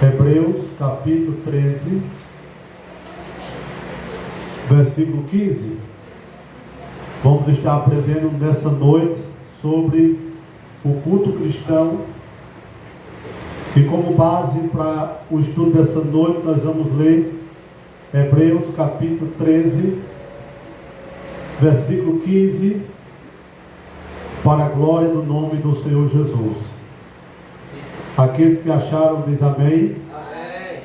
Hebreus capítulo 13, versículo 15. Vamos estar aprendendo nessa noite sobre o culto cristão. E como base para o estudo dessa noite, nós vamos ler Hebreus capítulo 13, versículo 15, para a glória do nome do Senhor Jesus. Aqueles que acharam, diz amém. Amém.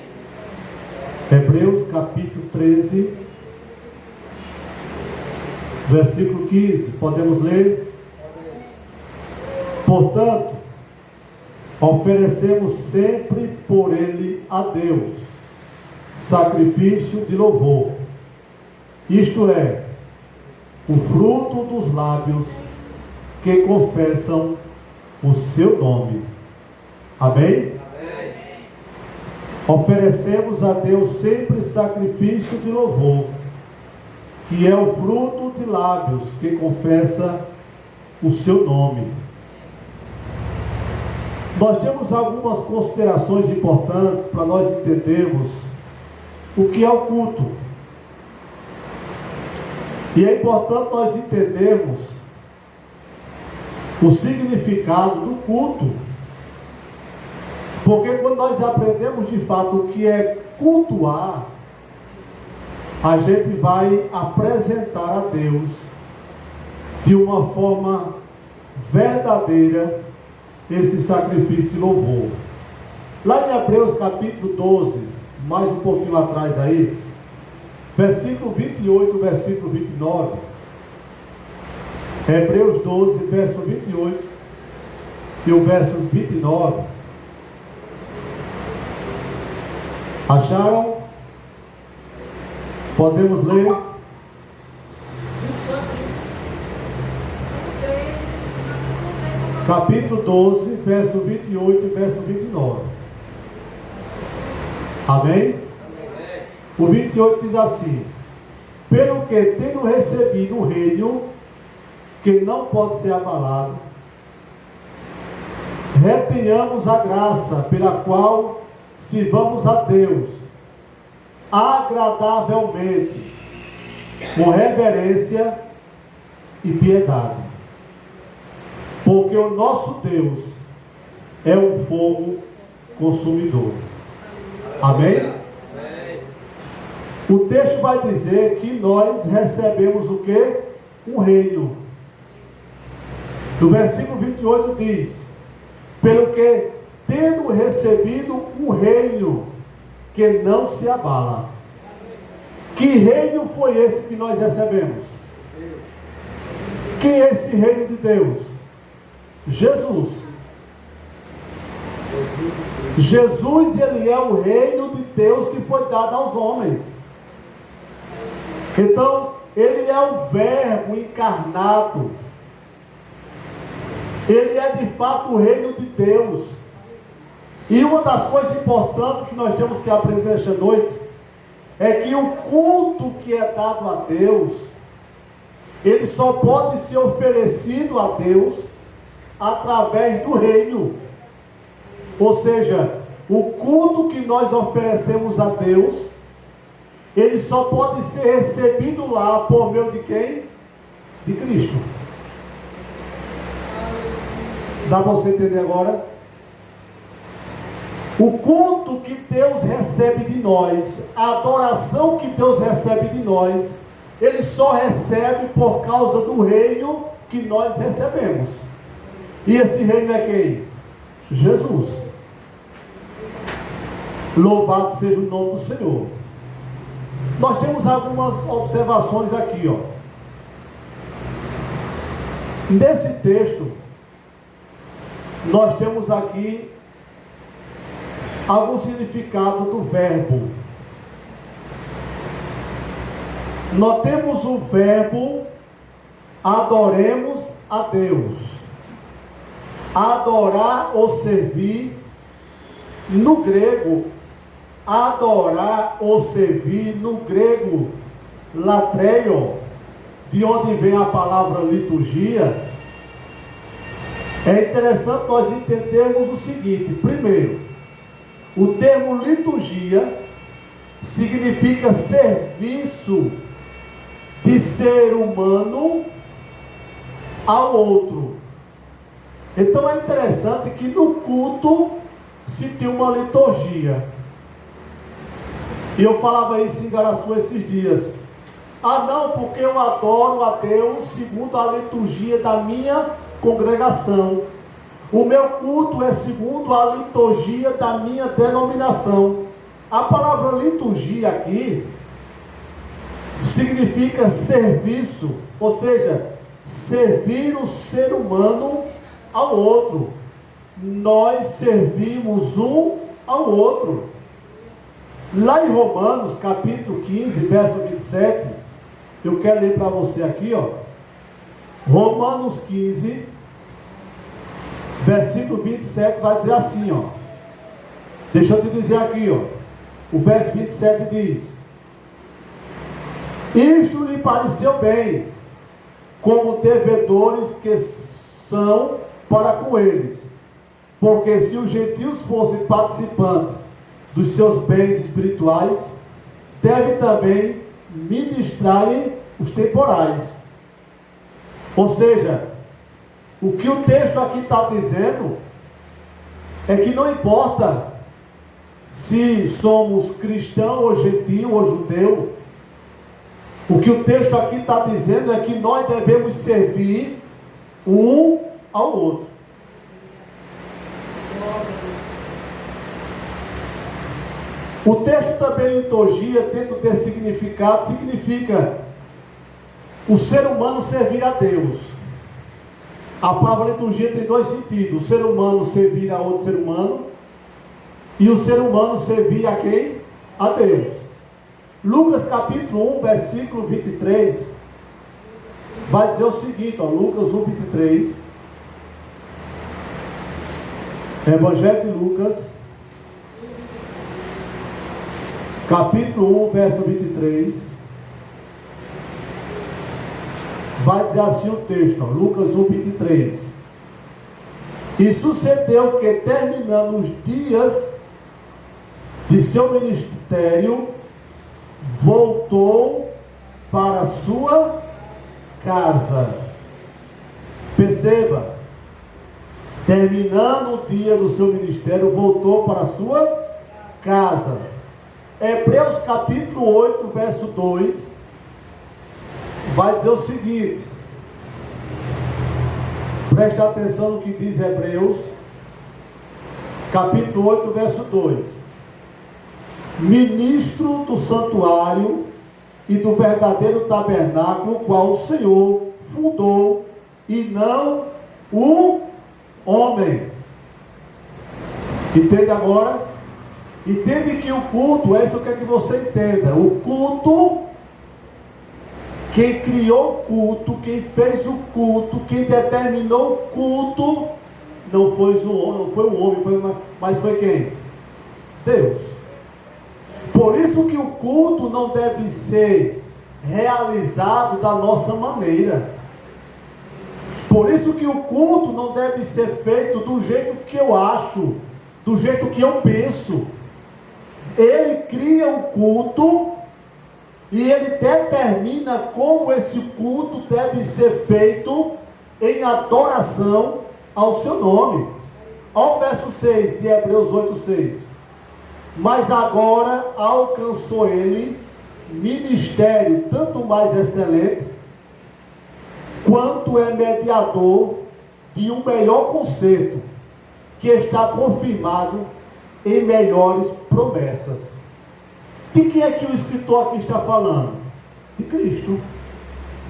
Hebreus capítulo 13, versículo 15, podemos ler? Portanto, oferecemos sempre por ele a Deus sacrifício de louvor, isto é, o fruto dos lábios que confessam o seu nome. Amém? Amém. Oferecemos a Deus sempre sacrifício de louvor, que é o fruto de lábios que confessa o seu nome. Nós temos algumas considerações importantes para nós entendermos o que é o culto. E é importante nós entendermos o significado do culto, porque quando nós aprendemos de fato o que é cultuar, a gente vai apresentar a Deus de uma forma verdadeira esse sacrifício de louvor. Lá em Hebreus capítulo 12, mais um pouquinho atrás aí, versículo 28, versículo 29, Hebreus 12, verso 28 e o verso 29, acharam? Podemos ler? Capítulo 12, verso 28 e verso 29. Amém? O 28 diz assim: pelo que, tendo recebido um reino que não pode ser abalado, retenhamos a graça pela qual sirvamos a Deus agradavelmente, com reverência e piedade, porque o nosso Deus é um fogo consumidor. Amém? Amém. O texto vai dizer que nós recebemos o quê? Um reino. No versículo 28 diz: pelo que, tendo recebido um reino que não se abala. Que reino foi esse que nós recebemos? Quem é esse reino de Deus? Jesus. Jesus, ele é o reino de Deus que foi dado aos homens. Então, ele é o verbo encarnado. Ele é de fato o reino de Deus. E uma das coisas importantes que nós temos que aprender esta noite é que o culto que é dado a Deus, ele só pode ser oferecido a Deus através do reino. Ou seja, o culto que nós oferecemos a Deus, ele só pode ser recebido lá por meio de quem? De Cristo. Dá para você entender agora? O culto que Deus recebe de nós, a adoração que Deus recebe de nós, ele só recebe por causa do reino que nós recebemos. E esse reino é quem? Jesus. Louvado seja o nome do Senhor. Nós temos algumas observações aqui, ó. Nesse texto, nós temos aqui algum significado do verbo. Nós temos o verbo adoremos a Deus. Adorar ou servir, no grego, adorar ou servir, no grego, latreio, de onde vem a palavra liturgia. É interessante nós entendermos o seguinte: primeiro, O termo liturgia significa serviço de ser humano ao outro. Então é interessante que no culto se tem uma liturgia. E eu falava isso em Garaçu esses dias. Ah não, porque eu adoro a Deus segundo a liturgia da minha congregação. O meu culto é segundo a liturgia da minha denominação. A palavra liturgia aqui significa serviço, ou seja, servir o ser humano ao outro. Nós servimos um ao outro. Lá em Romanos, capítulo 15, verso 27, eu quero ler para você aqui, ó. Romanos 15, versículo 27, vai dizer assim, ó. Deixa eu te dizer aqui, ó. O verso 27 diz: isto lhe pareceu bem, como devedores que são para com eles, porque se os gentios fossem participantes dos seus bens espirituais, deve também ministrarem os temporais. Ou seja, o que o texto aqui está dizendo é que não importa se somos cristão ou gentio ou judeu, o que o texto aqui está dizendo é que nós devemos servir um ao outro. O texto também liturgia, dentro desse significado, significa o ser humano servir a Deus. A palavra liturgia tem dois sentidos: o ser humano servir a outro ser humano, e o ser humano servir a quem? A Deus. Lucas capítulo 1, versículo 23, vai dizer o seguinte, ó, Lucas 1, 23, Evangelho de Lucas, capítulo 1, verso 23, vai dizer assim o texto, ó, Lucas 1, 23. E sucedeu que, terminando os dias de seu ministério, voltou para a sua casa. Perceba, terminando o dia do seu ministério, voltou para a sua casa. Hebreus capítulo 8, verso 2, vai dizer o seguinte, preste atenção no que diz Hebreus, capítulo 8, verso 2. Ministro do santuário e do verdadeiro tabernáculo, qual o Senhor fundou, e não o homem. Entende agora? Entende que o culto, é isso que eu quero que você entenda. O culto, quem criou o culto, quem fez o culto, quem determinou o culto, não foi o homem, mas foi quem? Deus. Por isso que o culto não deve ser realizado da nossa maneira. Por isso que o culto não deve ser feito do jeito que eu acho, do jeito que eu penso. Ele cria o culto e ele determina como esse culto deve ser feito em adoração ao seu nome. Olha o verso 6 de Hebreus 8:6. Mas agora alcançou ele ministério tanto mais excelente, quanto é mediador de um melhor concerto, que está confirmado em melhores promessas. De quem é que o escritor aqui está falando? De Cristo,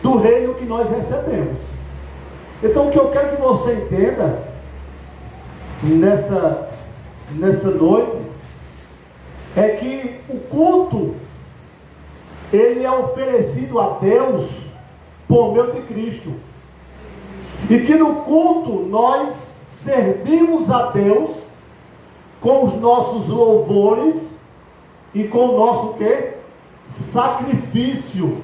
do reino que nós recebemos. Então o que eu quero que você entenda nessa noite é que o culto, ele é oferecido a Deus por meio de Cristo, e que no culto nós servimos a Deus com os nossos louvores e com o nosso quê? Sacrifício.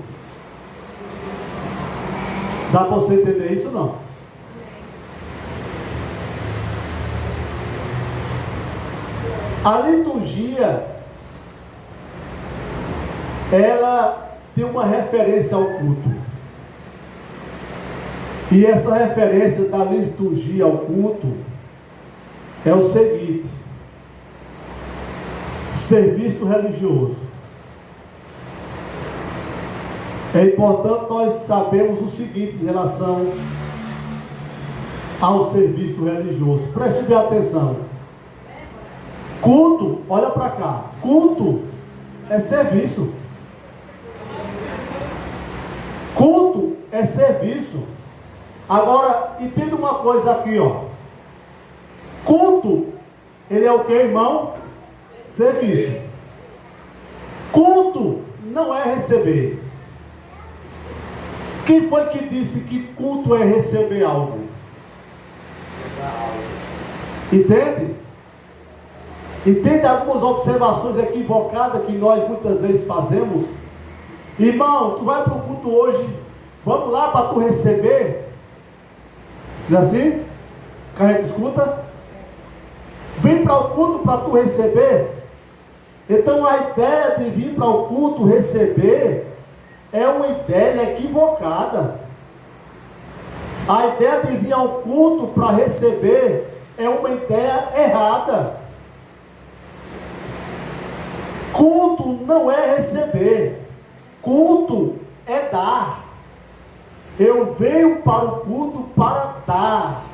Dá para você entender isso? Não? A liturgia, ela tem uma referência ao culto. E essa referência da liturgia ao culto é o seguinte: serviço religioso. É importante nós sabermos o seguinte em relação ao serviço religioso. Preste bem atenção. Culto, olha para cá. Culto é serviço. Culto é serviço. Agora, entenda uma coisa aqui, ó. Culto, ele é o que, irmão? Serviço. Culto não é receber. Quem foi que disse que culto é receber algo? Entende? Entende algumas observações equivocadas que nós muitas vezes fazemos? Irmão, tu vai para o culto hoje, vamos lá para tu receber? Não é assim? Que a gente escuta? Vem para o culto para tu receber? Então a ideia de vir para o culto receber é uma ideia equivocada. A ideia de vir ao culto para receber é uma ideia errada. Culto não é receber. Culto é dar. Eu venho para o culto para dar.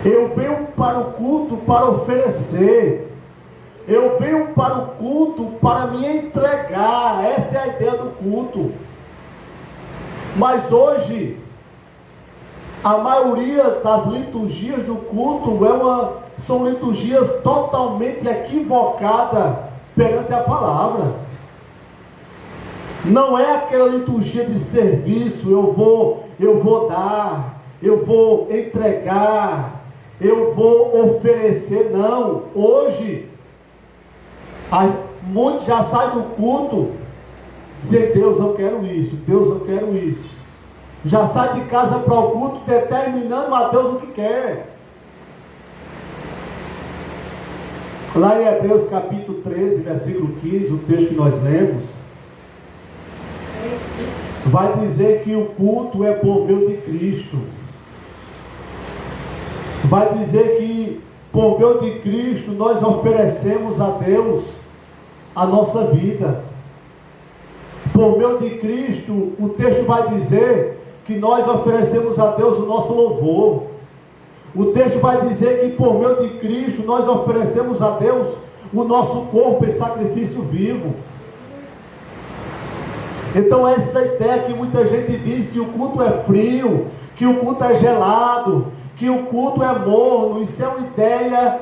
Eu venho para o culto para oferecer. Eu venho para o culto para me entregar. Essa é a ideia do culto. Mas hoje, a maioria das liturgias do culto são liturgias totalmente equivocadas perante a palavra. Não é aquela liturgia de serviço, eu vou dar, eu vou entregar, eu vou oferecer. Não. Hoje, muitos já saem do culto dizendo: Deus, eu quero isso, Deus, eu quero isso. Já sai de casa para o culto determinando a Deus o que quer. Lá em Hebreus capítulo 13, versículo 15, o texto que nós lemos, vai dizer que o culto é por meio de Cristo. Vai dizer que por meio de Cristo nós oferecemos a Deus a nossa vida. Por meio de Cristo, o texto vai dizer que nós oferecemos a Deus o nosso louvor. O texto vai dizer que por meio de Cristo nós oferecemos a Deus o nosso corpo em sacrifício vivo. Então essa ideia que muita gente diz que o culto é frio, que o culto é gelado, que o culto é morno, isso é uma ideia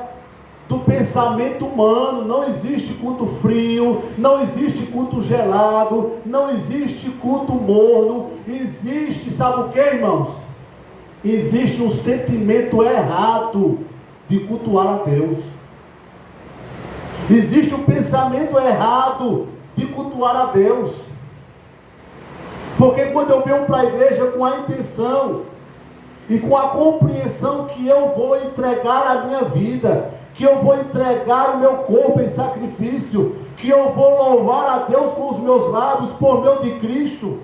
do pensamento humano. Não existe culto frio, não existe culto gelado, não existe culto morno. Existe, sabe o que, irmãos? Existe um sentimento errado de cultuar a Deus. Existe um pensamento errado de cultuar a Deus. Porque quando eu venho para a igreja com a intenção e com a compreensão que eu vou entregar a minha vida, que eu vou entregar o meu corpo em sacrifício, que eu vou louvar a Deus com os meus lábios por meio de Cristo,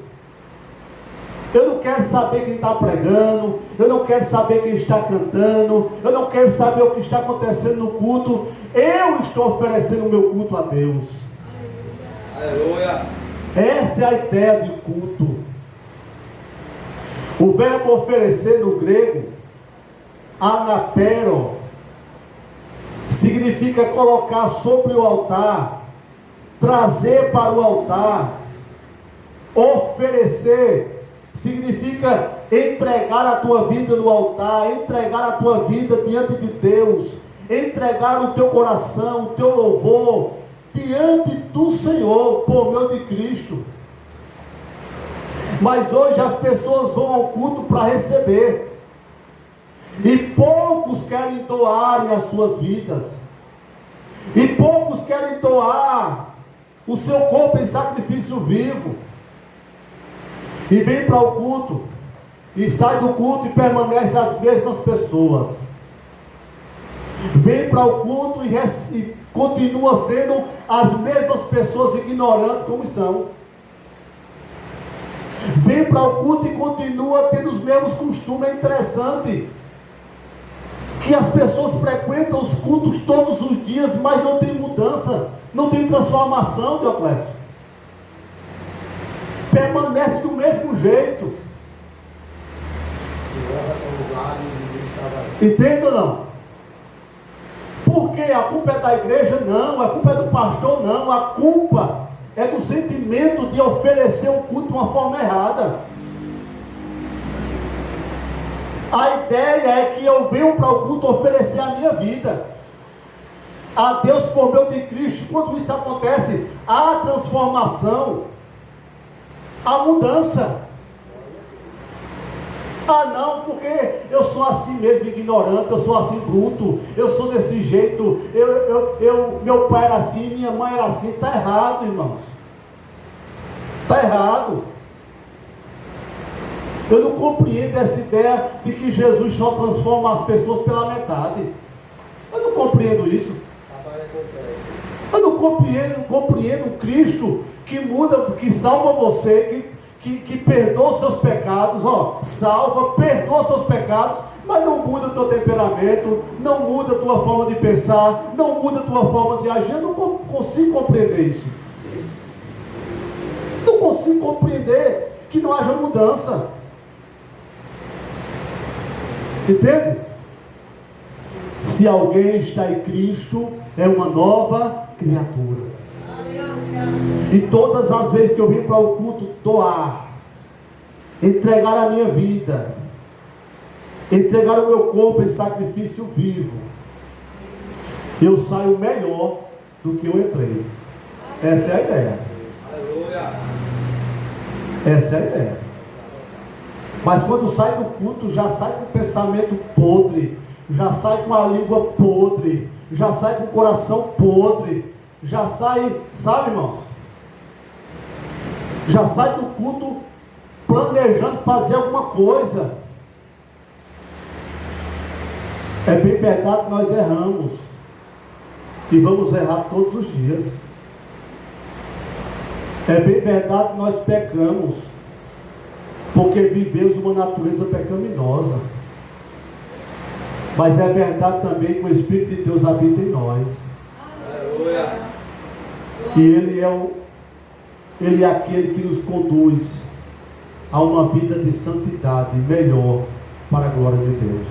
eu não quero saber quem está pregando, eu não quero saber quem está cantando, eu não quero saber o que está acontecendo no culto. Eu estou oferecendo o meu culto a Deus. Aleluia. Essa é a ideia de culto. O verbo oferecer no grego, anapero, significa colocar sobre o altar, trazer para o altar. Oferecer significa entregar a tua vida no altar, entregar a tua vida diante de Deus, entregar o teu coração, o teu louvor diante do Senhor, por meio de Cristo. Mas hoje as pessoas vão ao culto para receber, e poucos querem doarem as suas vidas, e poucos querem doar o seu corpo em sacrifício vivo, e vem para o culto, e sai do culto e permanece as mesmas pessoas. Vem para o culto e continua sendo as mesmas pessoas ignorantes como são. Vem para o culto e continua tendo os mesmos costumes. É interessante que as pessoas frequentam os cultos todos os dias, mas não tem mudança, não tem transformação, Dioclésio. Permanece do mesmo jeito. Entende ou não? Porque a culpa é da igreja? Não. A culpa é do pastor? Não. A culpa é do sentimento de oferecer um culto de uma forma errada. A ideia é que eu venho para o culto oferecer a minha vida a Deus por meio de Cristo. Quando isso acontece, há transformação, há mudança. Ah não, porque eu sou assim mesmo, ignorante, eu sou assim bruto, eu sou desse jeito, meu pai era assim, minha mãe era assim. Está errado, irmãos. Está errado. Eu não compreendo essa ideia de que Jesus só transforma as pessoas pela metade. Eu não compreendo isso. Eu não compreendo Cristo que muda, que salva você, que perdoa os seus pecados, salva, perdoa os seus pecados, mas não muda o teu temperamento, não muda a tua forma de pensar, não muda a tua forma de agir. Eu não consigo compreender isso. Não consigo compreender que não haja mudança. Entende? Se alguém está em Cristo, é uma nova criatura. E todas as vezes que eu vim para o culto doar, entregar a minha vida, entregar o meu corpo em sacrifício vivo, eu saio melhor do que eu entrei. Essa é a ideia. Essa é a ideia. Mas quando sai do culto, já sai com o pensamento podre, já sai com a língua podre, já sai com o coração podre, já sai, sabe, irmãos? Já sai do culto planejando fazer alguma coisa. É bem verdade que nós erramos, e vamos errar todos os dias. É bem verdade que nós pecamos, porque vivemos uma natureza pecaminosa. Mas é verdade também que o Espírito de Deus habita em nós. Aleluia. E Ele é aquele que nos conduz a uma vida de santidade melhor para a glória de Deus.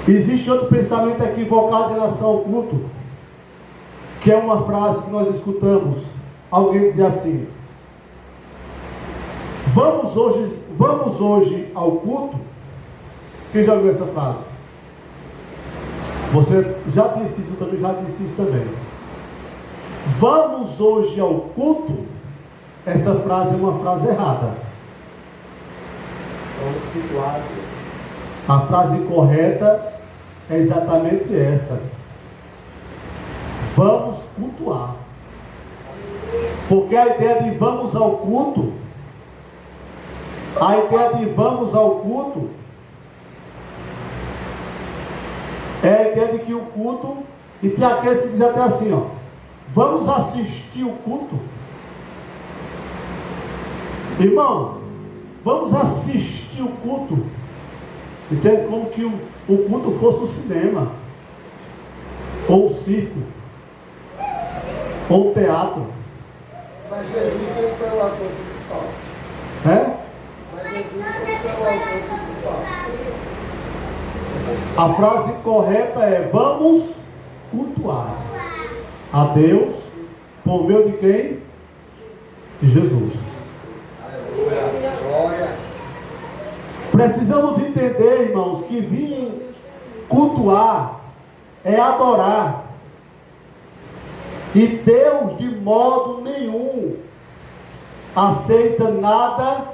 Existe outro pensamento equivocado em relação ao culto, que é uma frase que nós escutamos alguém dizer assim: vamos hoje ao culto. Quem já ouviu essa frase? Você já disse isso também, já disse isso também. Vamos hoje ao culto. Essa frase é uma frase errada. Vamos cultuar. A frase correta é exatamente essa: vamos cultuar. Porque a ideia de vamos ao culto, é a ideia de que o culto, e tem aqueles que dizem até assim, vamos assistir o culto. Irmão, vamos assistir o culto. Entende? Como que o culto fosse um cinema, ou um circo, ou um teatro. Mas Jesus sempre foi o ator principal. É? Mas Jesus sempre foi o ator principal. A frase correta é: vamos cultuar a Deus por meio de quem? De Jesus. Glória. Precisamos entender, irmãos, que vir cultuar é adorar. E Deus de modo nenhum aceita nada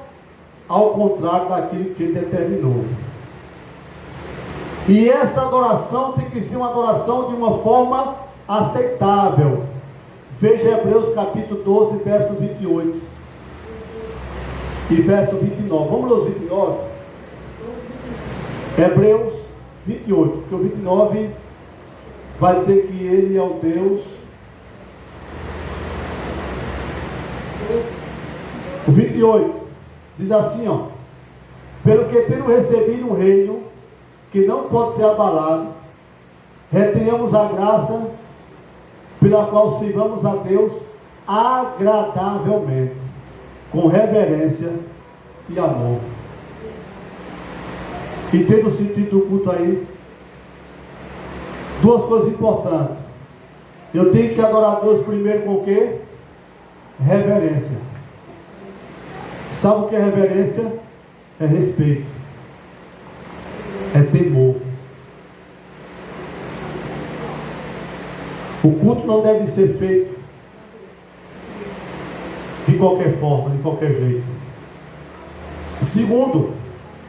ao contrário daquilo que Ele determinou. E essa adoração tem que ser uma adoração de uma forma aceitável, Veja Hebreus capítulo 12, verso 28 e verso 29. Vamos ler os 29? Hebreus 28, porque o 29 vai dizer que ele é o Deus. O 28 diz assim, ó: pelo que tendo recebido um reino que não pode ser abalado, retenhamos a graça pela qual sirvamos a Deus agradavelmente, com reverência e amor. Entenda o sentido do culto aí? Duas coisas importantes. Eu tenho que adorar a Deus primeiro com o quê? Reverência. Sabe o que é reverência? É respeito, é temor. O culto não deve ser feito de qualquer forma, de qualquer jeito. Segundo,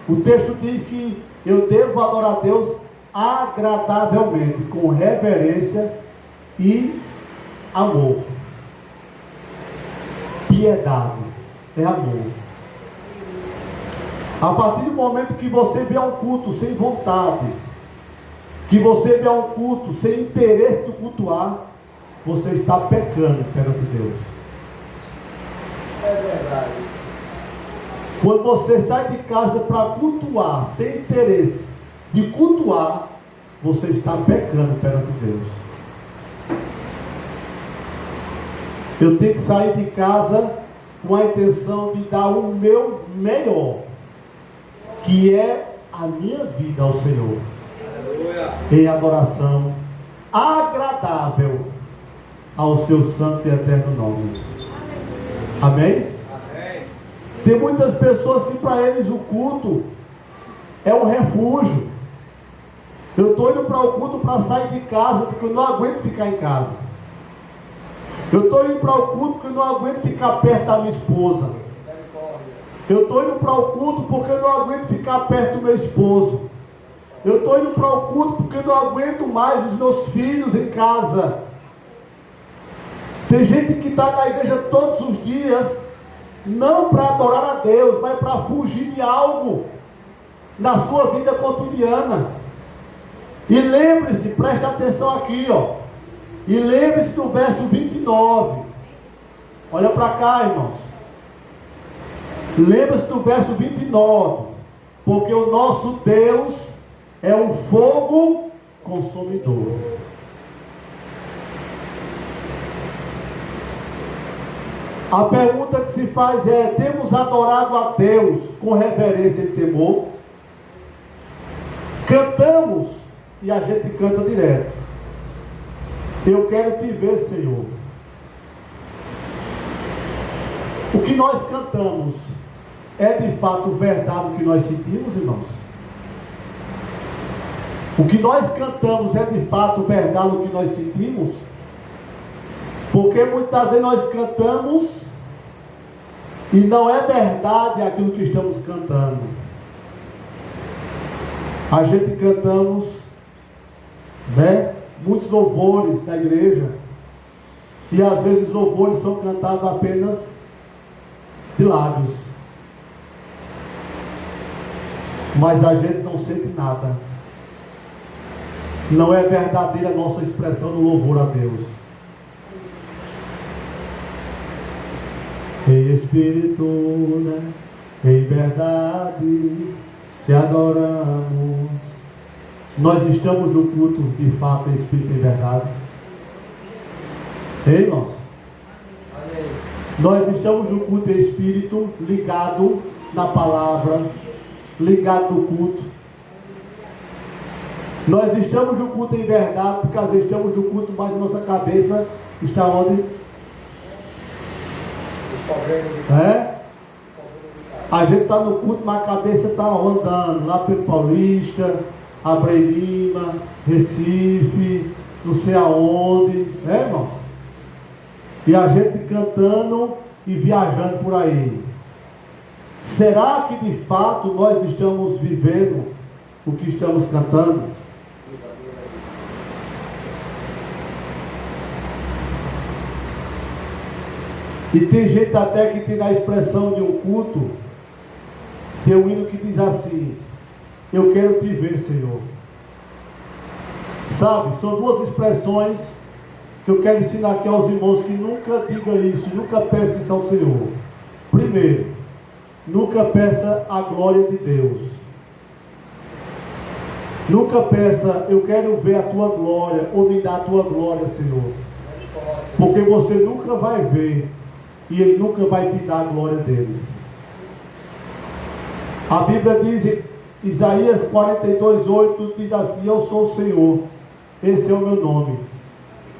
o texto diz que eu devo adorar a Deus agradavelmente, com reverência e amor. Piedade é amor. A partir do momento que você vê um culto sem vontade, que você vê um culto sem interesse de cultuar, você está pecando perante Deus. É verdade. Quando você sai de casa para cultuar, sem interesse de cultuar, você está pecando perante Deus. Eu tenho que sair de casa com a intenção de dar o meu melhor, que é a minha vida ao Senhor, em adoração agradável ao seu santo e eterno nome. Amém? Amém. Tem muitas pessoas que para eles o culto é um refúgio. Eu estou indo para o culto para sair de casa, porque eu não aguento ficar em casa. Eu estou indo para o culto porque eu não aguento ficar perto da minha esposa. Eu estou indo para o culto porque eu não aguento ficar perto do meu esposo. Eu estou indo para o culto porque eu não aguento mais os meus filhos em casa. Tem gente que está na igreja todos os dias, não para adorar a Deus, mas para fugir de algo na sua vida cotidiana. E lembre-se, preste atenção aqui, ó. E lembre-se do verso 29. Olha para cá, irmãos. Lembre-se do verso 29. Porque o nosso Deus é um fogo consumidor. A pergunta que se faz é: temos adorado a Deus com reverência e temor? Cantamos e a gente canta direto: eu quero te ver, Senhor. O que nós cantamos é de fato verdade o que nós sentimos, irmãos? O que nós cantamos é de fato verdade o que nós sentimos? Porque muitas vezes nós cantamos e não é verdade aquilo que estamos cantando. A gente cantamos, né, muitos louvores na igreja, e às vezes os louvores são cantados apenas de lábios, mas a gente não sente nada. Não é verdadeira a nossa expressão no louvor a Deus. Em espírito, né? Em verdade te adoramos. Nós estamos no culto de fato em espírito e em verdade. Ei, irmãos? Amém. Nós estamos no culto em espírito, ligado na palavra, ligado no culto. Nós estamos no culto em verdade, porque às vezes estamos no culto, mas a nossa cabeça está onde? A gente está no culto, mas a cabeça está andando lá pelo Paulista, Abreu Lima, Recife, não sei aonde, irmão? E a gente cantando e viajando por aí. Será que de fato nós estamos vivendo o que estamos cantando? E tem gente até que tem na expressão de um culto, tem um hino que diz assim: eu quero te ver, Senhor. Sabe, são duas expressões que eu quero ensinar aqui aos irmãos, que nunca diga isso, nunca peça isso ao Senhor. Primeiro, nunca peça a glória de Deus. Nunca peça, eu quero ver a tua glória, ou me dá a tua glória, Senhor. Porque você nunca vai ver, e Ele nunca vai te dar a glória dele. A Bíblia diz em Isaías 42:8, diz assim: eu sou o Senhor, esse é o meu nome.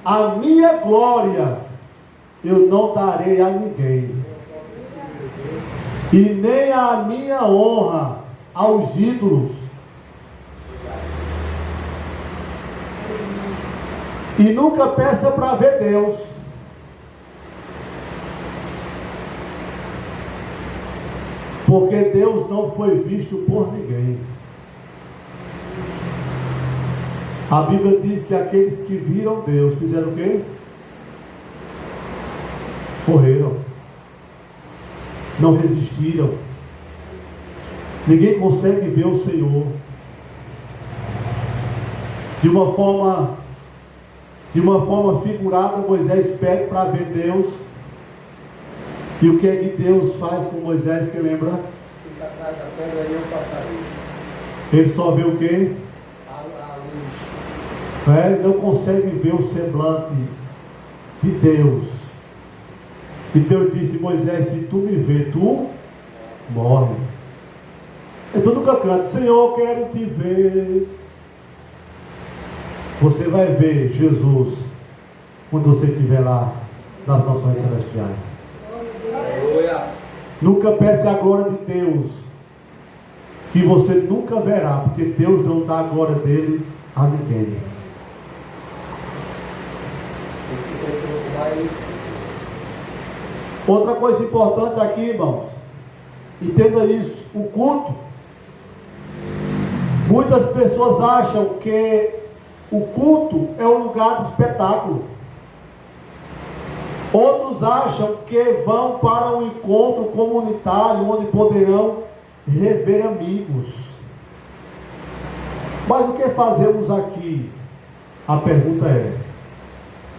A minha glória eu não darei a ninguém, e nem a minha honra aos ídolos. E nunca peça para ver Deus. Porque Deus não foi visto por ninguém. A Bíblia diz que aqueles que viram Deus fizeram o quê? Morreram. Não resistiram. Ninguém consegue ver o Senhor. De uma forma figurada, Moisés pede para ver Deus. E o que é que Deus faz com Moisés, que lembra? Fica atrás da pedra e eu passarei. Ele só vê o quê? A luz. Ele não consegue ver o semblante de Deus. E Deus disse: Moisés, se tu me ver, tu morre. Então nunca canta: Senhor, quero te ver. Você vai ver Jesus quando você estiver lá nas nações celestiais. Nunca peça a glória de Deus, que você nunca verá, porque Deus não dá a glória dele a ninguém. Outra coisa importante aqui, irmãos, entenda isso: o culto, muitas pessoas acham que o culto é um lugar de espetáculo. Outros acham que vão para um encontro comunitário, onde poderão rever amigos. Mas o que fazemos aqui? A pergunta é: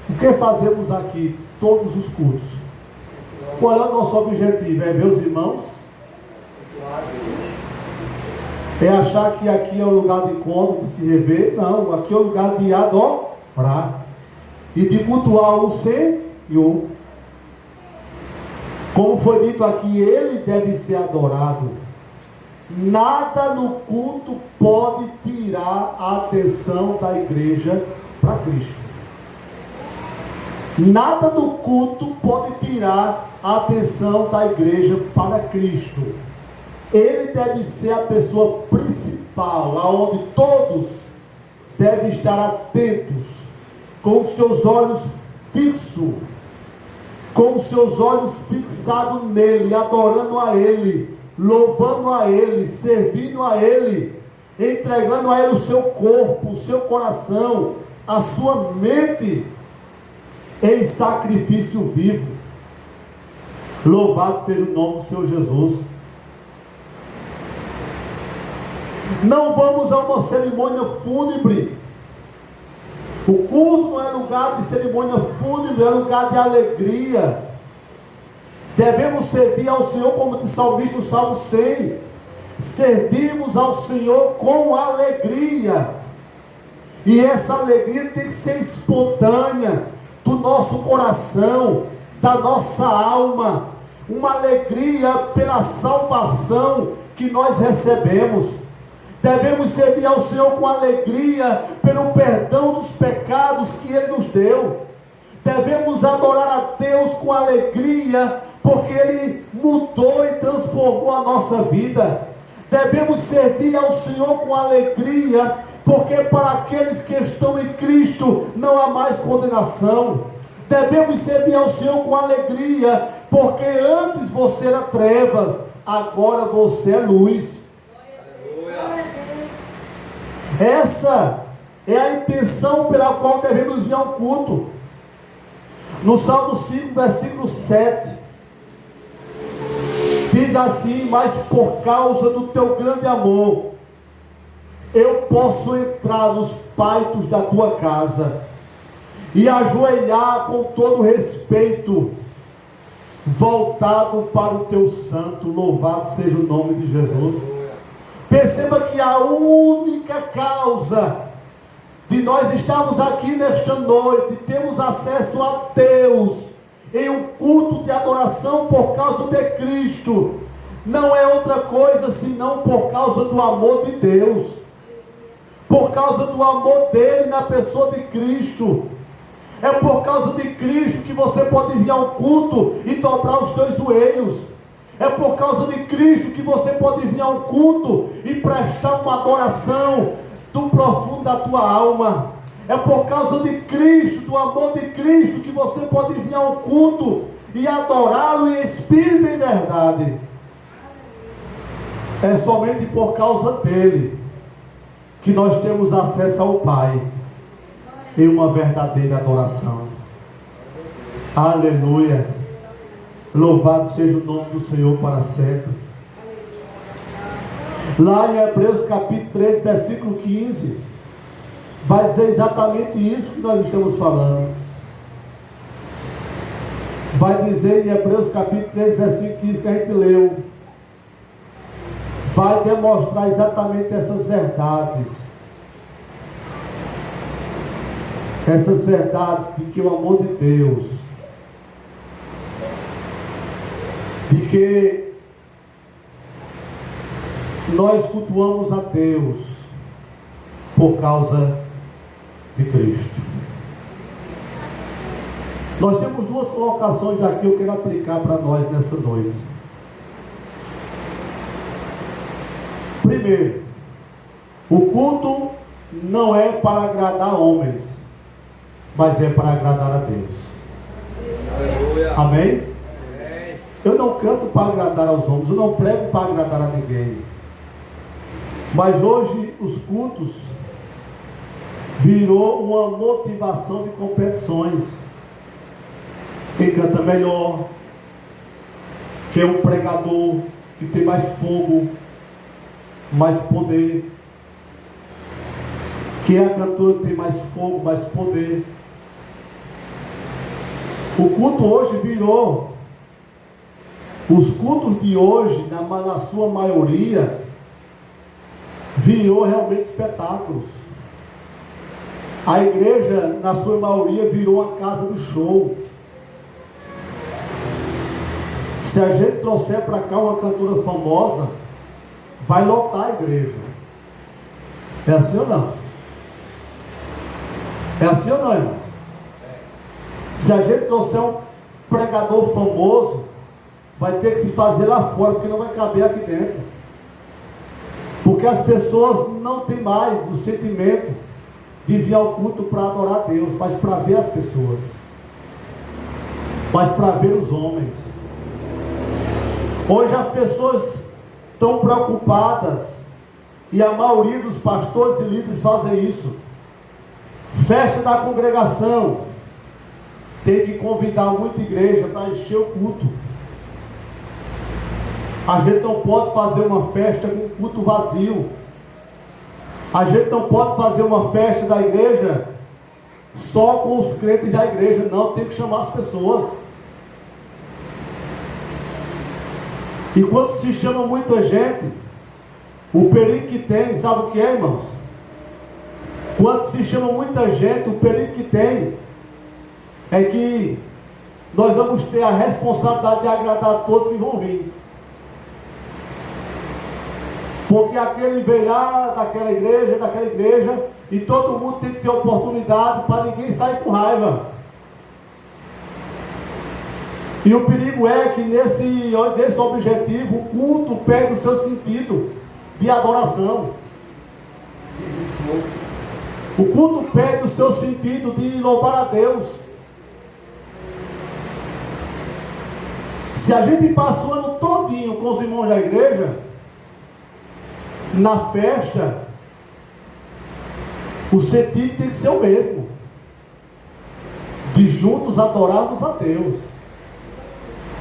o que fazemos aqui todos os cultos? Qual é o nosso objetivo? É ver os irmãos? É achar que aqui é o lugar de encontro, de se rever? Não, aqui é o lugar de adorar e de cultuar o Senhor. Como foi dito aqui, Ele deve ser adorado. Nada no culto pode tirar a atenção da igreja para Cristo. Nada do culto pode tirar a atenção da igreja para Cristo. Ele deve ser a pessoa principal, aonde todos devem estar atentos, com os seus olhos fixos, com os seus olhos fixados nele, adorando a Ele, louvando a Ele, servindo a Ele, entregando a Ele o seu corpo, o seu coração, a sua mente, em sacrifício vivo. Louvado seja o nome do Senhor Jesus. Não vamos a uma cerimônia fúnebre. O culto não é lugar de cerimônia fúnebre, é lugar de alegria. Devemos servir ao Senhor, como diz o salmista no Salmo 100. Servimos ao Senhor com alegria. E essa alegria tem que ser espontânea, do nosso coração, da nossa alma. Uma alegria pela salvação que nós recebemos. Devemos servir ao Senhor com alegria pelo perdão dos pecados que Ele nos deu. Devemos adorar a Deus com alegria porque Ele mudou e transformou a nossa vida. Devemos servir ao Senhor com alegria porque para aqueles que estão em Cristo não há mais condenação. Devemos servir ao Senhor com alegria porque antes você era trevas, agora você é luz. Essa é a intenção pela qual devemos vir ao culto. No Salmo 5, versículo 7, Diz assim: mas por causa do teu grande amor, eu posso entrar nos pátios da tua casa e ajoelhar com todo respeito, voltado para o teu santo. Louvado seja o nome de Jesus. Perceba que a única causa de nós estarmos aqui nesta noite, temos acesso a Deus em um culto de adoração por causa de Cristo, não é outra coisa senão por causa do amor de Deus, por causa do amor dele na pessoa de Cristo. É por causa de Cristo que você pode vir ao culto e dobrar os teus joelhos. É por causa de Cristo que você pode vir ao culto e prestar uma adoração do profundo da tua alma. É por causa de Cristo, do amor de Cristo, que você pode vir ao culto e adorá-lo em espírito e em verdade. É somente por causa dele que nós temos acesso ao Pai em uma verdadeira adoração. Aleluia. Louvado seja o nome do Senhor para sempre. Lá em Hebreus capítulo 3, versículo 15, vai dizer exatamente isso que nós estamos falando. Vai dizer em Hebreus capítulo 3, versículo 15, que a gente leu. Vai demonstrar exatamente essas verdades. Essas verdades de que o amor de Deus, de que nós cultuamos a Deus por causa de Cristo. Nós temos duas colocações aqui que eu quero aplicar para nós nessa noite. Primeiro, o culto não é para agradar homens, mas é para agradar a Deus. Aleluia. Amém? Eu não canto para agradar aos homens, eu não prego para agradar a ninguém. Mas hoje os cultos virou uma motivação de competições. Quem canta melhor, quem é um pregador que tem mais fogo, mais poder, quem é a cantora que tem mais fogo, mais poder. O culto hoje virou, os cultos de hoje, na sua maioria, virou realmente espetáculos. A igreja, na sua maioria, virou uma casa de show. Se a gente trouxer para cá uma cantora famosa, vai lotar a igreja. É assim ou não? É assim ou não, irmãos? Se a gente trouxer um pregador famoso, vai ter que se fazer lá fora, porque não vai caber aqui dentro. Porque as pessoas não têm mais o sentimento de vir ao culto para adorar a Deus, mas para ver as pessoas, mas para ver os homens. Hoje as pessoas estão preocupadas, e a maioria dos pastores e líderes fazem isso. Festa da congregação, tem que convidar muita igreja para encher o culto. A gente não pode fazer uma festa com culto vazio. A gente não pode fazer uma festa da igreja só com os crentes da igreja. Não, tem que chamar as pessoas. E quando se chama muita gente, o perigo que tem, sabe o que é, irmãos? Quando se chama muita gente, o perigo que tem é que nós vamos ter a responsabilidade de agradar a todos que vão vir. Porque aquele veio lá daquela igreja, e todo mundo tem que ter oportunidade para ninguém sair com raiva. E o perigo é que nesse objetivo, o culto perde o seu sentido de adoração. O culto perde o seu sentido de louvar a Deus. Se a gente passa o ano todinho com os irmãos da igreja, na festa, o sentido tem que ser o mesmo, de juntos adorarmos a Deus.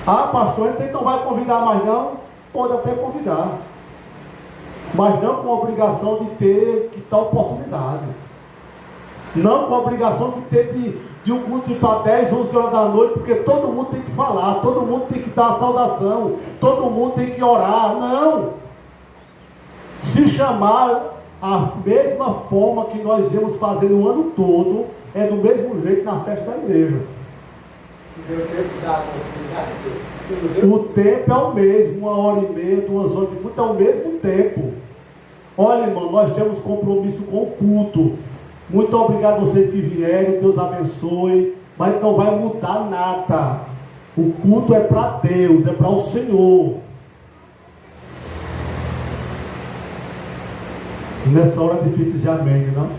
Ah, pastor, então não vai convidar mais não? pode até convidar, mas não com a obrigação de ter que tal oportunidade. Não com a obrigação de ter de um culto ir para 10, 11 horas da noite, porque todo mundo tem que falar, todo mundo tem que dar a saudação, todo mundo tem que orar. Não! Se chamar a mesma forma que nós íamos fazer no ano todo, é do mesmo jeito na festa da igreja. O tempo é o mesmo, 1h30, 2 horas de culto é o mesmo tempo. Olha, irmão, nós temos compromisso com o culto. Muito obrigado a vocês que vieram, Deus abençoe, mas não vai mudar nada. O culto é para Deus, é para o Senhor. Nessa hora é difícil dizer amém, não?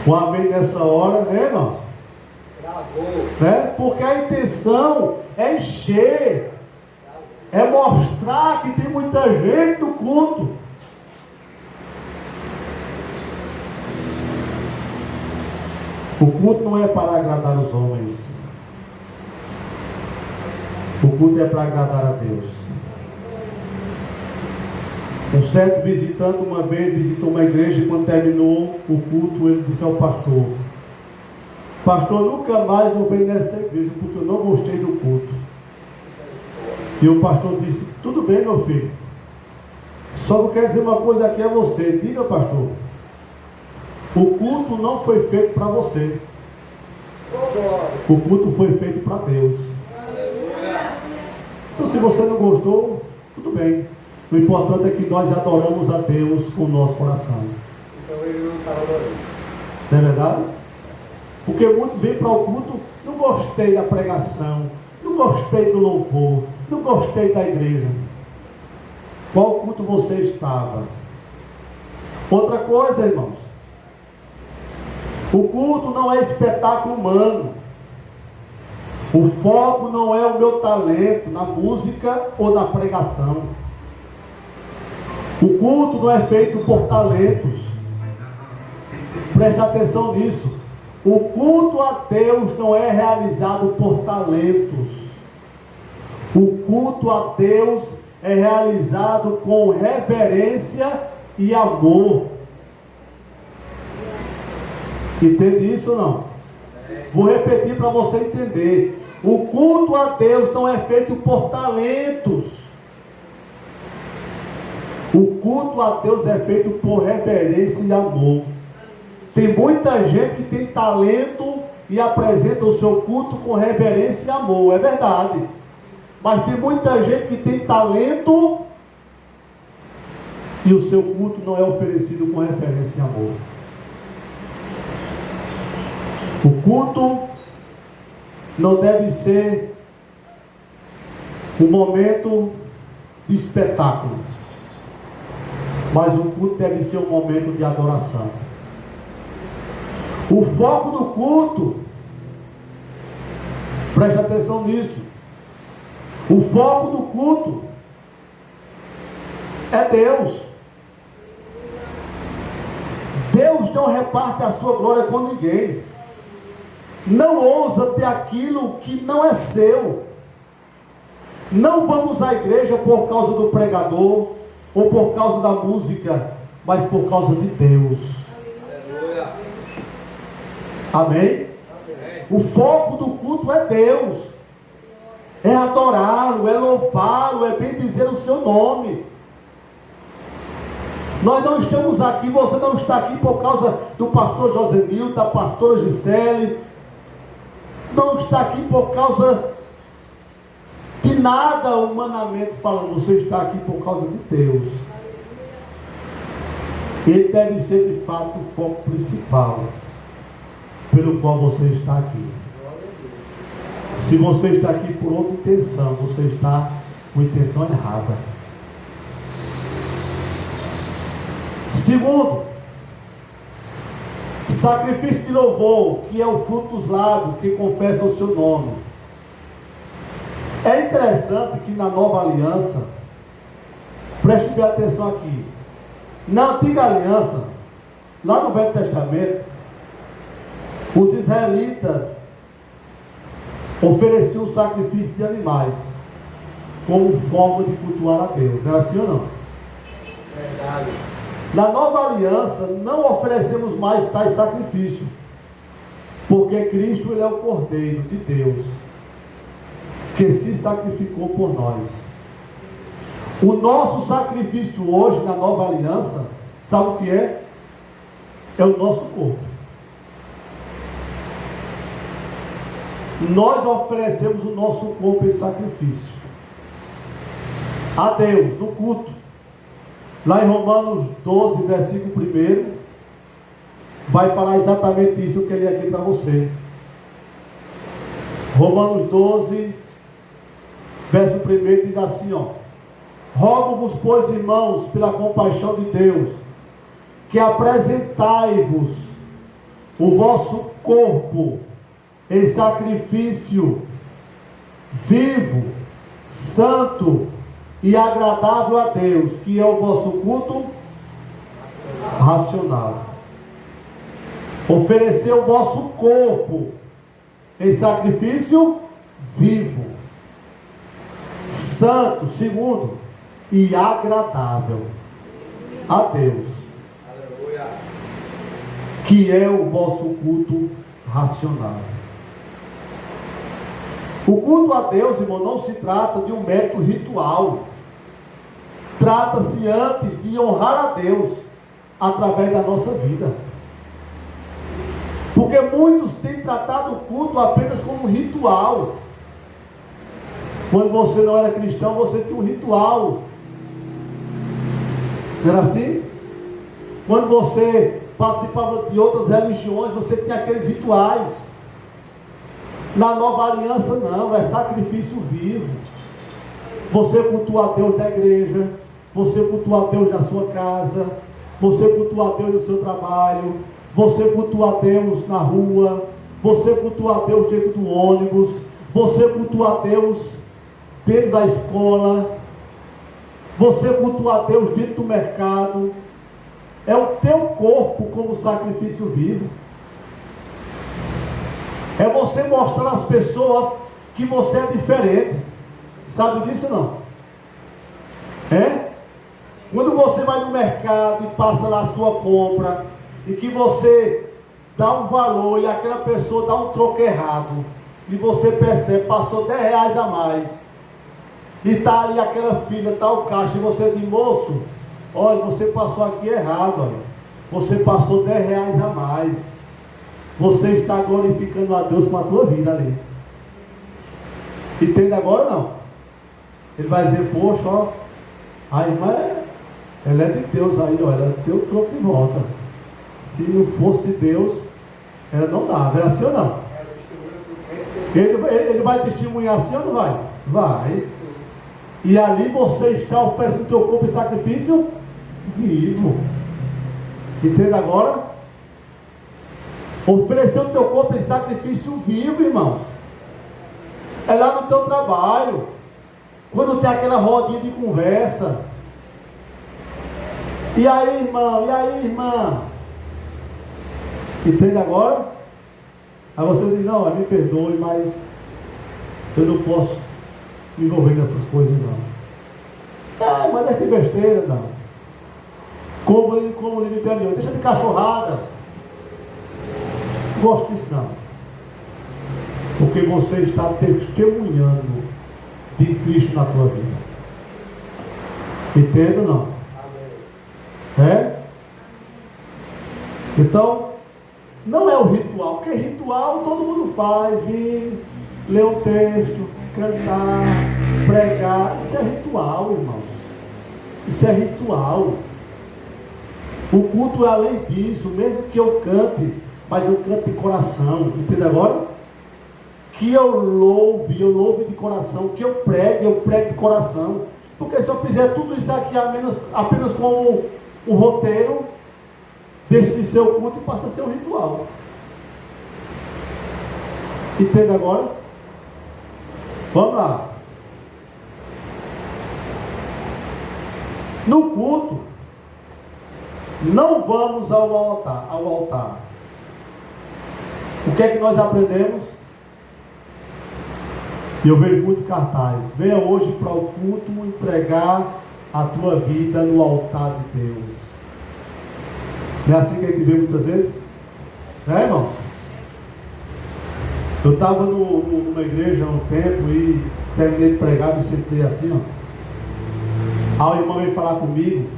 O amém nessa hora, né, irmãos? Né? Porque a intenção é encher, é mostrar que tem muita gente no culto. O culto não é para agradar os homens. O culto é para agradar a Deus. Um certo visitante uma vez visitou uma igreja e quando terminou o culto, ele disse ao pastor: pastor, nunca mais eu venho nessa igreja porque eu não gostei do culto. E o pastor disse: tudo bem, meu filho, só que eu quero dizer uma coisa aqui a você. Diga, pastor, o culto não foi feito para você. O culto foi feito para Deus. Então, se você não gostou, tudo bem. O importante é que nós adoramos a Deus com o nosso coração. Então ele não está adorando. Não é verdade? Porque muitos vêm para o culto: não gostei da pregação, não gostei do louvor, não gostei da igreja. Qual culto você estava? Outra coisa, irmãos, o culto não é espetáculo humano. O foco não é o meu talento na música ou na pregação. O culto não é feito por talentos. Preste atenção nisso. O culto a Deus não é realizado por talentos. O culto a Deus é realizado com reverência e amor. Entende isso ou não? Vou repetir para você entender. O culto a Deus não é feito por talentos. O culto a Deus é feito por reverência e amor. Tem muita gente que tem talento e apresenta o seu culto com reverência e amor, é verdade. Mas tem muita gente que tem talento e o seu culto não é oferecido com reverência e amor. O culto não deve ser um momento de espetáculo, mas o culto deve ser um momento de adoração. O foco do culto, preste atenção nisso, o foco do culto é Deus. Deus não reparte a sua glória com ninguém. Não ousa ter aquilo que não é seu. Não vamos à igreja por causa do pregador ou por causa da música, mas por causa de Deus. Amém? O foco do culto é Deus. É adorá-lo, é louvá-lo, é bendizer o seu nome. Nós não estamos aqui, você não está aqui por causa do pastor Josenildo, da pastora Gisele. Não está aqui por causa de nada humanamente falando. Você está aqui por causa de Deus. Ele deve ser de fato o foco principal pelo qual você está aqui. Se você está aqui por outra intenção, você está com intenção errada. Segundo, sacrifício de louvor, que é o fruto dos lábios que confessam o seu nome. É interessante que na nova aliança, preste bem atenção aqui, na antiga aliança, lá no Velho Testamento, os israelitas ofereciam sacrifício de animais. como forma de cultuar a Deus. Não era assim ou não? Verdade. Na nova aliança, não oferecemos mais tais sacrifícios, porque Cristo ele é o Cordeiro de Deus, que se sacrificou por nós. O nosso sacrifício hoje, na nova aliança, sabe o que é? É o nosso corpo. Nós oferecemos o nosso corpo em sacrifício a Deus, no culto. Lá em Romanos 12, versículo 1, vai falar exatamente isso que eu li aqui para você. Romanos 12, verso 1 diz assim, ó: rogo-vos, pois, irmãos, pela compaixão de Deus, que apresentai-vos o vosso corpo em sacrifício vivo, santo e agradável a Deus, que é o vosso culto racional. Oferecer o vosso corpo em sacrifício vivo, santo, segundo, e agradável a Deus, que é o vosso culto racional. O culto a Deus, irmão, não se trata de um mero ritual. Trata-se antes de honrar a Deus através da nossa vida. Porque muitos têm tratado o culto apenas como um ritual. Quando você não era cristão, você tinha um ritual. Não era assim? Quando você participava de outras religiões, você tinha aqueles rituais. Na nova aliança não, é sacrifício vivo. Você cultua a Deus na igreja, você cultua a Deus na sua casa, você cultua a Deus no seu trabalho, você cultua a Deus na rua, você cultua a Deus dentro do ônibus, você cultua a Deus dentro da escola, você cultua a Deus dentro do mercado. É o teu corpo como sacrifício vivo. É você mostrar às pessoas que você é diferente. Sabe disso não? É? Quando você vai no mercado e passa lá a sua compra, e que você dá um valor e aquela pessoa dá um troco errado, e você percebe, passou 10 reais a mais, e está ali aquela fila, está o caixa, e você diz, moço, olha, você passou aqui errado, olha. Você passou 10 reais a mais. Você está glorificando a Deus com a tua vida ali. Entende agora não? Ele vai dizer, poxa, ó, a irmã ela é de Deus aí, ó, ela deu o troco de volta. Se não fosse de Deus, ela não dava. Era assim ou não? Ele vai testemunhar assim ou não vai? Vai. E ali você está oferecendo o teu corpo em sacrifício vivo. Entende agora? Oferecer o teu corpo em sacrifício vivo, irmãos. É lá no teu trabalho. Quando tem aquela rodinha de conversa. E aí, irmão? E aí, irmã? Entende agora? Aí você diz, não, me perdoe, mas eu não posso me envolver nessas coisas não. Mas é que besteira, não. Como no interior, deixa de cachorrada. Não gosto disso não. Porque você está testemunhando de Cristo na tua vida. Entende ou não? É? Então, não é o ritual, porque ritual todo mundo faz, vir, ler um texto, cantar, pregar, isso é ritual, irmãos. Isso é ritual. O culto é além disso, mesmo que eu cante, mas eu canto de coração, entende agora? Que eu louve de coração, que eu prego de coração. Porque se eu fizer tudo isso aqui apenas como um roteiro, deixa de ser o culto e passa a ser um ritual. Entende agora? Vamos lá. No culto, não vamos ao altar. O que é que nós aprendemos? E eu vejo muitos cartazes. Venha hoje para o culto entregar a tua vida no altar de Deus. Não é assim que a gente vê muitas vezes? É, irmão? Eu estava numa igreja há um tempo e terminei de pregar, me sentei assim, ó. Aí o irmão veio falar comigo.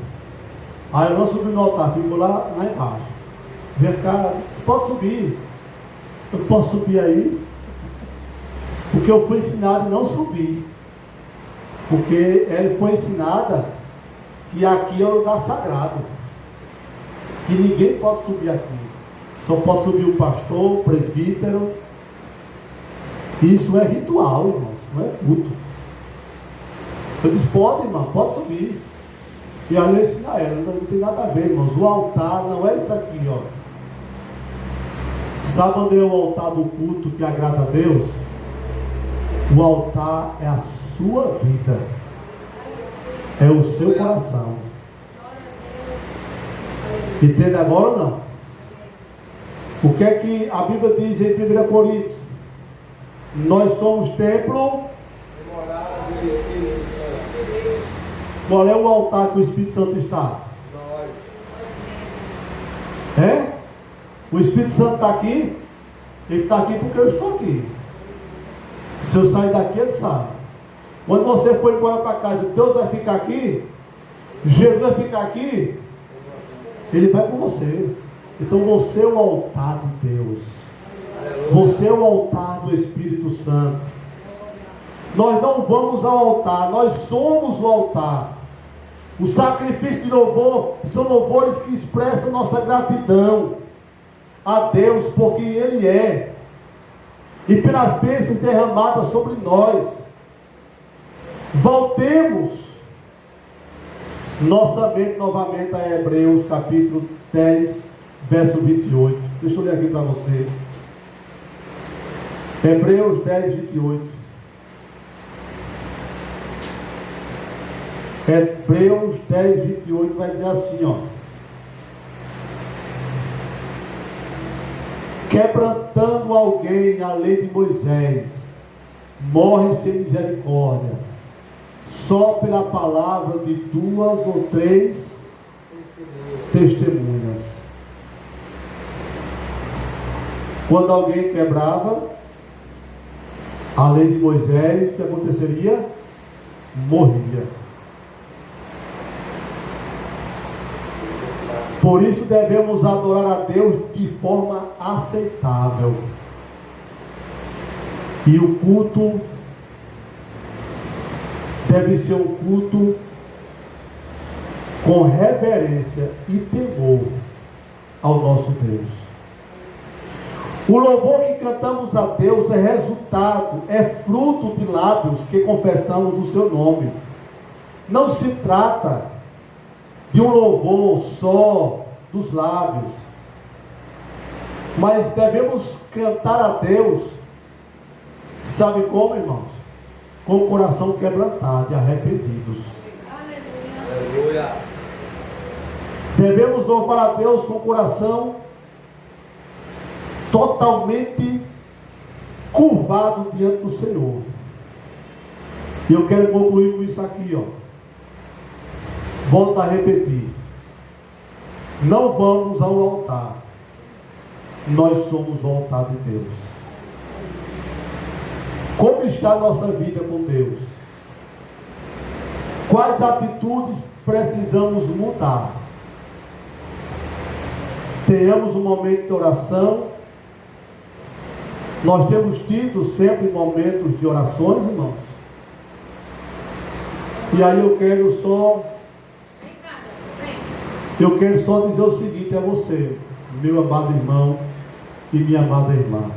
Aí eu não subi no altar, ficou lá embaixo. Vem cá, disse, pode subir. Eu posso subir aí? Porque eu fui ensinado a não subir. Porque ele foi ensinada que aqui é o lugar sagrado. Que ninguém pode subir aqui. Só pode subir o pastor, o presbítero. Isso é ritual, irmãos, não é culto. Eu disse, pode, irmão, pode subir. E ali eu ensino a ela, não tem nada a ver, irmãos. O altar não é isso aqui, ó. Sabe onde é o altar do culto que agrada a Deus? O altar é a sua vida. É o seu coração. Entende agora ou não? O que é que a Bíblia diz em 1 Coríntios? Nós somos templo. Qual é o altar que o Espírito Santo está? É? O Espírito Santo está aqui? Ele está aqui porque eu estou aqui. Se eu sair daqui, ele sai. Quando você for embora para casa, Deus vai ficar aqui? Jesus vai ficar aqui? Ele vai com você. Então você é o altar de Deus. Você é o altar do Espírito Santo. Nós não vamos ao altar, nós somos o altar. O sacrifício de louvor são louvores que expressam nossa gratidão a Deus por quem Ele é e pelas bênçãos derramadas sobre nós. Voltemos nossa mente novamente a Hebreus capítulo 10, verso 28. Deixa eu ler aqui para você. Hebreus 10, 28. Hebreus 10, 28 vai dizer assim, ó. Quebrantando alguém a lei de Moisés, morre sem misericórdia, só pela palavra de 2 ou 3 testemunhas. Quando alguém quebrava a lei de Moisés, o que aconteceria? Morria. Por isso devemos adorar a Deus de forma aceitável. E o culto deve ser um culto com reverência e temor ao nosso Deus. O louvor que cantamos a Deus é resultado, é fruto de lábios que confessamos o seu nome. Não se trata de um louvor só dos lábios, mas devemos cantar a Deus, sabe como, irmãos? Com o coração quebrantado e arrependidos. Aleluia. Devemos louvar a Deus com o coração totalmente curvado diante do Senhor. E eu quero concluir com isso aqui, ó. Volto a repetir. Não vamos ao altar. Nós somos o altar de Deus. Como está a nossa vida com Deus? Quais atitudes precisamos mudar? Tenhamos um momento de oração. Nós temos tido sempre momentos de orações, irmãos. E aí eu quero só dizer o seguinte a você, meu amado irmão e minha amada irmã.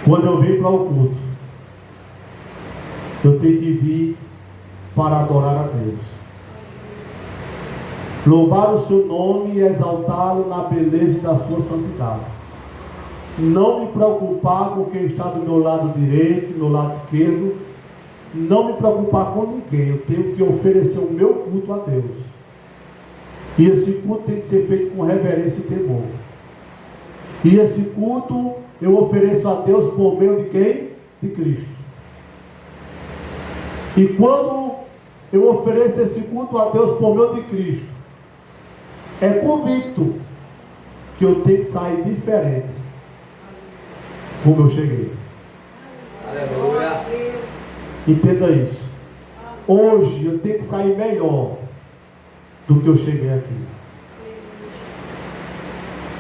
Quando eu vim para o culto, eu tenho que vir para adorar a Deus, louvar o seu nome e exaltá-lo na beleza da sua santidade. Não me preocupar com quem está do meu lado direito, do meu lado esquerdo. Não me preocupar com ninguém. Eu tenho que oferecer o meu culto a Deus. E esse culto tem que ser feito com reverência e temor. E esse culto eu ofereço a Deus por meio de quem? De Cristo. E quando eu ofereço esse culto a Deus por meio de Cristo, é convicto que eu tenho que sair diferente como eu cheguei. Aleluia. Entenda isso. Hoje eu tenho que sair melhor do que eu cheguei aqui.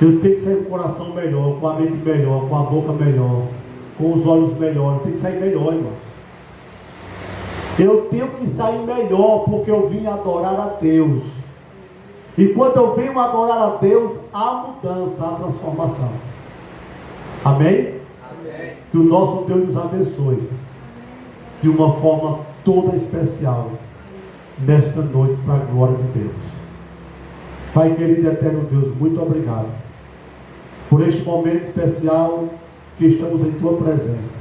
Eu tenho que sair com o coração melhor, com a mente melhor, com a boca melhor, com os olhos melhores. Eu tenho que sair melhor, irmãos. Eu tenho que sair melhor, porque eu vim adorar a Deus. E quando eu venho adorar a Deus, há mudança, há transformação. Amém? Amém. Que o nosso Deus nos abençoe de uma forma toda especial nesta noite, para a glória de Deus. Pai querido e eterno Deus, muito obrigado por este momento especial que estamos em tua presença,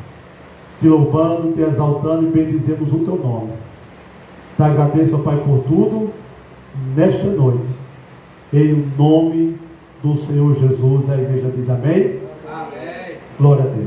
te louvando, te exaltando e bendizemos o teu nome. Te agradeço, Pai, por tudo nesta noite, em nome do Senhor Jesus. A igreja diz amém. Amém. Glória a Deus.